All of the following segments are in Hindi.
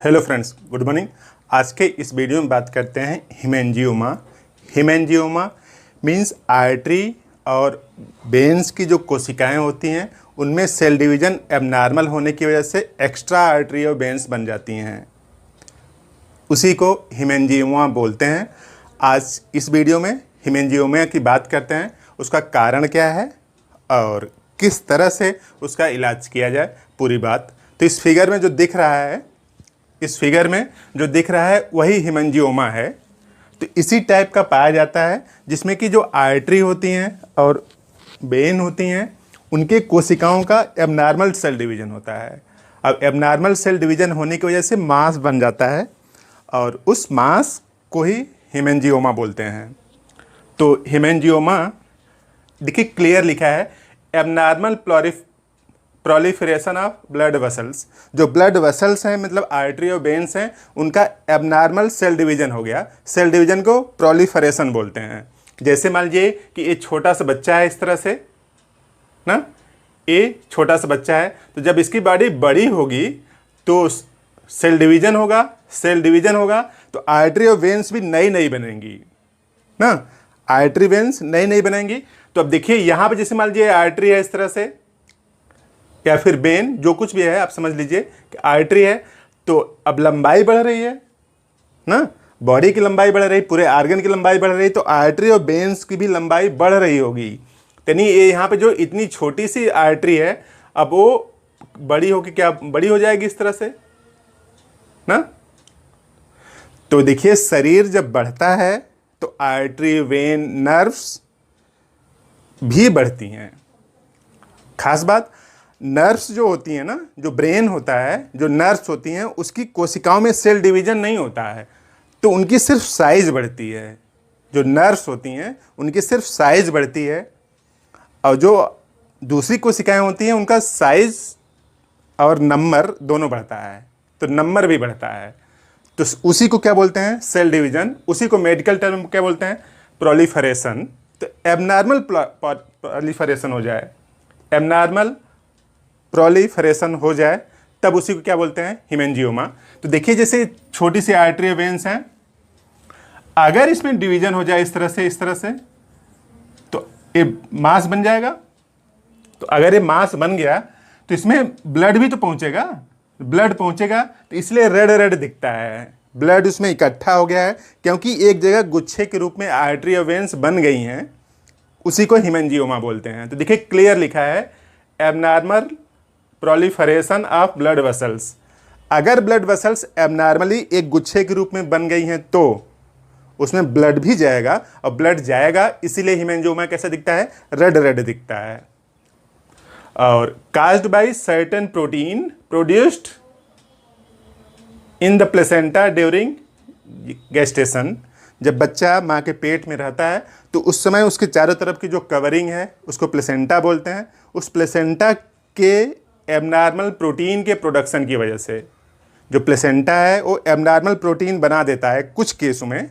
Hello friends, good morning. आज के इस वीडियो में बात करते हैं हीमेंजियोमा। हीमेंजियोमा मींस आर्टरी और वेन्स की जो कोशिकाएं होती हैं उनमें सेल डिवीजन एबनॉर्मल होने की वजह से एक्स्ट्रा आर्टरी और वेन्स बन जाती हैं, उसी को हीमेंजियोमा बोलते हैं। आज इस वीडियो में हीमेंजियोमा की बात करते हैं, उसका कारण क्या है और किस तरह से उसका इलाज किया जाए, पूरी बात। तो इस फिगर में जो दिख रहा है वही हीमेंजियोमा है। तो इसी टाइप का पाया जाता है जिसमें कि जो आर्टरी होती हैं और वेन होती हैं उनके कोशिकाओं का एबनॉर्मल सेल डिवीजन होता है। अब एबनॉर्मल सेल डिवीजन होने की वजह से मास बन जाता है और उस मास को ही हीमेंजियोमा बोलते हैं। तो हीमेंजियोमा देखिए क्लियर लिखा है, abnormal proliferation of blood vessels. जो ब्लड वेसल्स हैं मतलब आर्टरी और वेन्स हैं, उनका एबनॉर्मल सेल डिवीजन हो गया। सेल डिवीजन को प्रोलिफरेशन बोलते हैं। जैसे मान लीजिए कि ये छोटा सा बच्चा है, इस तरह से ना, ये छोटा सा बच्चा है, तो जब इसकी बॉडी बड़ी होगी तो सेल डिवीजन होगा तो आर्टरी और वेन्स भी नई नई बनेंगी ना, आर्टरी वेन्स नई नई बनेंगी। तो अब देखिए यहाँ पे जैसे मान लीजिए आर्टरी है इस तरह से, या फिर वेन, जो कुछ भी है आप समझ लीजिए कि आर्टरी है, तो अब लंबाई बढ़ रही है ना, बॉडी की लंबाई बढ़ रही, पूरे आर्गन की लंबाई बढ़ रही, तो आर्टरी और वेन्स की भी लंबाई बढ़ रही होगी। यानी ये यहाँ पे जो इतनी छोटी सी आर्टरी है, अब वो बड़ी होगी, क्या बड़ी हो जाएगी इस तरह से ना। तो देखिए शरीर जब बढ़ता है तो आर्टरी, वेन, नर्व्स भी बढ़ती हैं। खास बात, नर्व्स जो होती हैं ना, जो ब्रेन होता है, जो नर्व्स होती हैं उसकी कोशिकाओं में सेल डिवीजन नहीं होता है, तो उनकी सिर्फ साइज बढ़ती है। जो नर्व्स होती हैं उनकी सिर्फ साइज बढ़ती है और जो दूसरी कोशिकाएं होती हैं उनका साइज और नंबर दोनों बढ़ता है, तो नंबर भी बढ़ता है। तो उसी को क्या बोलते हैं? Sale division. उसी को मेडिकल टर्म क्या बोलते हैं? प्रोलिफरेशन। तो एबनॉर्मल प्रोलिफरेशन हो जाए, एबनॉर्मल प्रोलिफरेशन हो जाए, तब उसी को क्या बोलते हैं? हीमेंजियोमा। तो देखिए जैसे छोटी सी आर्टरी वेन्स हैं, अगर इसमें डिवीजन हो जाए इस तरह से तो ये मास बन जाएगा। तो अगर ये मास बन गया तो इसमें ब्लड भी तो पहुंचेगा, तो इसलिए रेड रेड दिखता है। ब्लड उसमें इकट्ठा हो गया है क्योंकि एक जगह गुच्छे के रूप में आर्टरी और वेन्स बन गई हैं, उसी को हीमेंजियोमा बोलते हैं। तो देखिए क्लियर लिखा है, abnormal proliferation of blood vessels. अगर ब्लड वेसल्स एबनॉर्मली एक गुच्छे के रूप में बन गई हैं तो उसमें ब्लड भी जाएगा, और ब्लड जाएगा इसीलिए हीमेंजियोमा कैसा दिखता है? रेड रेड दिखता है। और caused by certain protein produced in the placenta during gestation. जब बच्चा माँ के पेट में रहता है तो उस समय उसके चारों तरफ की जो कवरिंग है उसको प्लेसेंटा बोलते हैं। उस प्लेसेंटा के एबनॉर्मल प्रोटीन के प्रोडक्शन की वजह से, जो प्लेसेंटा है वो एबनॉर्मल प्रोटीन बना देता है कुछ केसों में।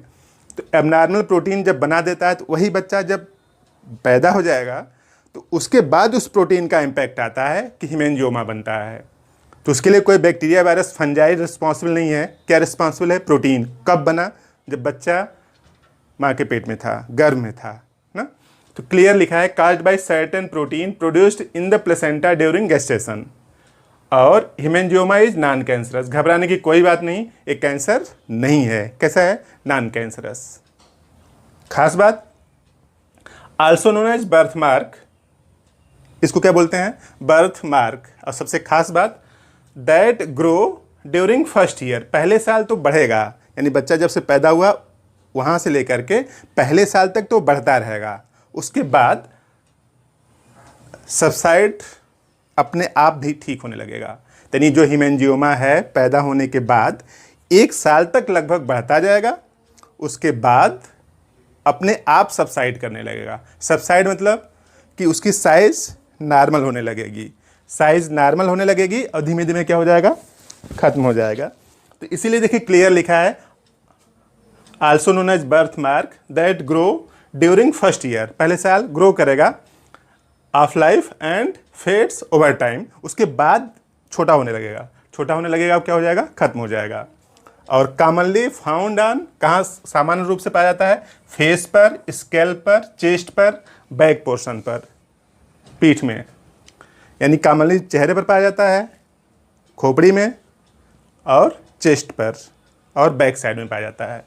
तो एबनॉर्मल प्रोटीन जब बना देता है तो वही बच्चा जब पैदा हो जाएगा तो उसके बाद उस प्रोटीन का इम्पैक्ट आता है कि हीमेंजियोमा बनता है। तो उसके लिए कोई बैक्टीरिया, वायरस, फंजाई रिस्पॉन्सिबल नहीं है। क्या रिस्पॉन्सिबल है? प्रोटीन। कब बना? जब बच्चा माँ के पेट में था, गर्भ में था ना। तो क्लियर लिखा है, caused by certain protein produced in the placenta during gestation. और हीमेंजियोमा इज नॉन कैंसरस। घबराने की कोई बात नहीं, एक कैंसर नहीं है। कैसा है? Non cancerous. खास बात, also known as birth mark. इसको क्या बोलते हैं? Birth mark. और सबसे खास बात, that grow during first year. पहले साल तो बढ़ेगा, यानी बच्चा जब से पैदा हुआ वहाँ से लेकर के पहले साल तक तो बढ़ता रहेगा, उसके बाद सबसाइड अपने आप भी ठीक होने लगेगा। यानी जो हीमेंजियोमा है पैदा होने के बाद 1 साल तक लगभग बढ़ता जाएगा, उसके बाद अपने आप सबसाइड करने लगेगा। सबसाइड मतलब कि उसकी साइज नॉर्मल होने लगेगी, और धीमे धीमे क्या हो जाएगा? खत्म हो जाएगा। तो इसीलिए देखिए क्लियर लिखा है, also known as birth mark that grow during first year. पहले साल ग्रो करेगा, of life and fades over time. उसके बाद छोटा होने लगेगा, छोटा होने लगेगा, अब क्या हो जाएगा, खत्म हो जाएगा। और कॉमनली फाउंड ऑन, कहाँ सामान्य रूप से पाया जाता है, फेस पर, स्कैल्प पर, चेस्ट पर, बैक पोर्शन पर, पीठ में, यानी कॉमनली चेहरे पर पाया जाता है, खोपड़ी में और चेस्ट पर और बैक साइड में पाया जाता है।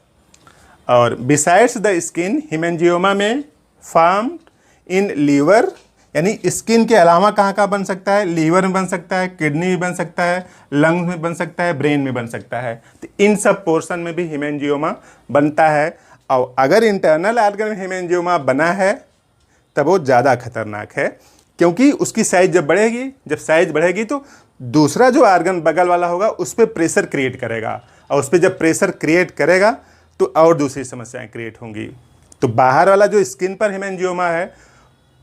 और बिसाइड्स द स्किन हेमेंजियोमा में फॉर्म इन लीवर, यानी स्किन के अलावा कहाँ कहाँ बन सकता है, लीवर में बन सकता है, किडनी में बन सकता है, लंग्स में बन सकता है, ब्रेन में बन सकता है। तो इन सब पोर्शन में भी हेमेंजियोमा बनता है। और अगर इंटरनल ऑर्गन में हेमेंजियोमा बना है तब वो ज़्यादा खतरनाक है, क्योंकि उसकी साइज जब बढ़ेगी, जब साइज बढ़ेगी तो दूसरा जो ऑर्गन बगल वाला होगा उस पर प्रेशर क्रिएट करेगा, और उस पर जब प्रेशर क्रिएट करेगा तो और दूसरी समस्याएं क्रिएट होंगी। तो बाहर वाला जो स्किन पर हेमेंजियोमा है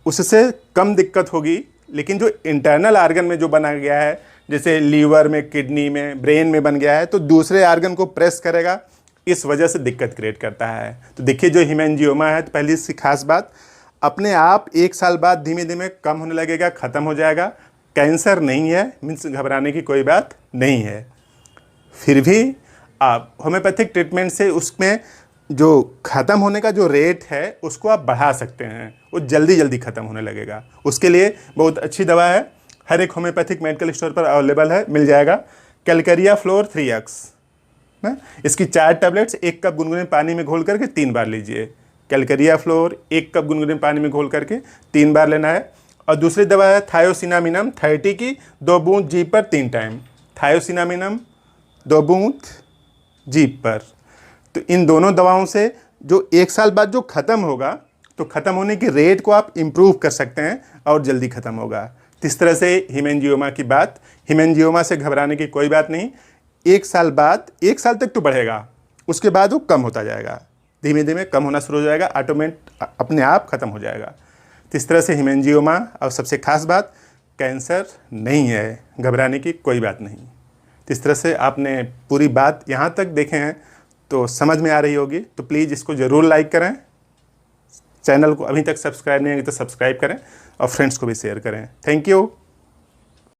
उससे कम दिक्कत होगी, लेकिन जो इंटरनल ऑर्गन में जो बना गया है, जैसे लीवर में, किडनी में, ब्रेन में बन गया है, तो दूसरे ऑर्गन को प्रेस करेगा, इस वजह से दिक्कत क्रिएट करता है। तो देखिए जो हेमेंजियोमा है, तो पहली इसकी खास बात, अपने आप 1 साल बाद धीमे धीमे कम होने लगेगा, ख़त्म हो जाएगा। कैंसर नहीं है, मीन्स घबराने की कोई बात नहीं है। फिर भी आप होम्योपैथिक ट्रीटमेंट से उसमें जो ख़त्म होने का जो रेट है उसको आप बढ़ा सकते हैं, वो जल्दी जल्दी ख़त्म होने लगेगा। उसके लिए बहुत अच्छी दवा है, हर एक होम्योपैथिक मेडिकल स्टोर पर अवेलेबल है, मिल जाएगा। कैलकेरिया फ्लोर 3x ना, इसकी 4 टैबलेट्स 1 कप गुनगुने पानी में घोल करके 3 बार लीजिए। कैलकेरिया फ्लोर 1 कप गुनगुने पानी में घोल करके 3 बार लेना है। और दूसरी दवा है थायोसिनामिनम 30 की 2 बूंद जीभ पर 3 टाइम, थायोसिनामिनम 2 बूंद जीभ पर। तो इन दोनों दवाओं से जो 1 साल बाद जो ख़त्म होगा, तो ख़त्म होने की रेट को आप इम्प्रूव कर सकते हैं और जल्दी ख़त्म होगा। तो इस तरह से हेमेंजियोमा की बात, हेमेंजियोमा से घबराने की कोई बात नहीं। 1 साल बाद, 1 साल तक तो बढ़ेगा, उसके बाद वो कम होता जाएगा, धीमे धीमे कम होना शुरू हो जाएगा, अपने आप ख़त्म हो जाएगा। तो इस तरह से हेमेंजियोमा, और सबसे खास बात, कैंसर नहीं है, घबराने की कोई बात नहीं। तो इस तरह से आपने पूरी बात यहाँ तक देखे हैं तो समझ में आ रही होगी। तो प्लीज़ इसको ज़रूर लाइक करें, चैनल को अभी तक सब्सक्राइब नहीं है तो सब्सक्राइब करें और फ्रेंड्स को भी शेयर करें। Thank you.